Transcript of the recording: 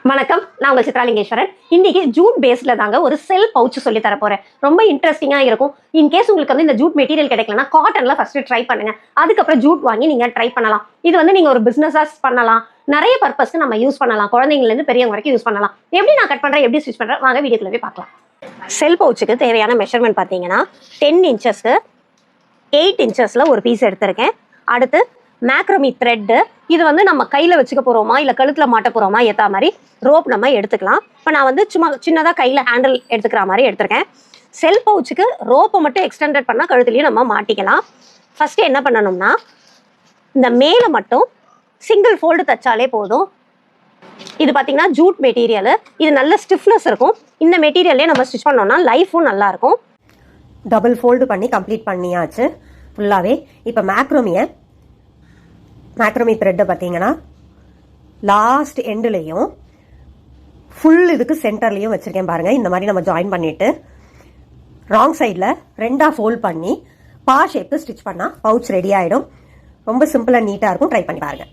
வணக்கம், நான் உங்கள் சித்ராலிங்கேஸ்வரன். இன்னைக்கு ஜூட் பேஸ்ல தாங்க ஒரு செல் பவுச் சொல்லி தர போறேன். ரொம்ப இன்ட்ரெஸ்டிங்கா இருக்கும். இன்கேஸ் உங்களுக்கு வந்து இந்த ஜூட் மெட்டீரியல் கிடைக்கலன்னா காட்டன்ல ஃபர்ஸ்ட் ட்ரை பண்ணுங்க. அதுக்கப்புறம் ஜூட் வாங்கி நீங்க ட்ரை பண்ணலாம். இது வந்து நீங்க ஒரு பிசினஸா பண்ணலாம். நிறைய பர்பஸ்க்கு நம்ம யூஸ் பண்ணலாம். குழந்தைங்கள்ல இருந்து பெரியவங்க வரைக்கும் யூஸ் பண்ணலாம். எப்படி நான் கட் பண்றேன், எப்படி ஸ்டிச் பண்றேன், வாங்க வீடியோக்குள்ள போய் பார்க்கலாம். செல் பவுச்சுக்கு தேவையான மெஷர்மெண்ட் பார்த்தீங்கன்னா 10 இன்ச்சஸ்க்கு 8 இன்ச்சஸ்ல ஒரு பீஸ் எடுத்திருக்கேன். அடுத்து மேக்ரமி த்ரெட்டு, இது வந்து நம்ம கையில் வச்சுக்க போகிறோமா இல்லை கழுத்தில் மாட்ட போகிறோமா ஏற்ற மாதிரி ரோப் நம்ம எடுத்துக்கலாம். இப்போ நான் வந்து சும்மா சின்னதாக கையில் ஹேண்டில் எடுத்துக்கிற மாதிரி எடுத்திருக்கேன். செல் பவுச்சுக்கு ரோப்பை மட்டும் எக்ஸ்டெண்டட் பண்ணால் கழுத்துலையும் நம்ம மாட்டிக்கலாம். ஃபஸ்ட்டு என்ன பண்ணணும்னா, இந்த மேலே மட்டும் சிங்கிள் ஃபோல்டு தைச்சாலே போதும். இது பார்த்தீங்கன்னா ஜூட் மெட்டீரியல், இது நல்ல ஸ்டிஃப்னஸ் இருக்கும். இந்த மெட்டீரியல்லே நம்ம ஸ்டிச் பண்ணோம்னா லைஃபும் நல்லாயிருக்கும். டபுள் ஃபோல்டு பண்ணி கம்ப்ளீட் பண்ணியாச்சு ஃபுல்லாகவே. இப்போ மேக்ரமி த்ரெட்டை பார்த்தீங்கன்னா லாஸ்ட் எண்டுலையும் ஃபுல் இதுக்கு சென்டர்லையும் வச்சுருக்கேன் பாருங்கள். இந்த மாதிரி நம்ம ஜாயின் பண்ணிவிட்டு ராங் சைடில் 2ஆக ஃபோல்ட் பண்ணி ஷேப்பு ஸ்டிச் பண்ணால் பவுச் ரெடி ஆகிடும். ரொம்ப சிம்பிளாக நீட்டாக இருக்கும். ட்ரை பண்ணி பாருங்கள்.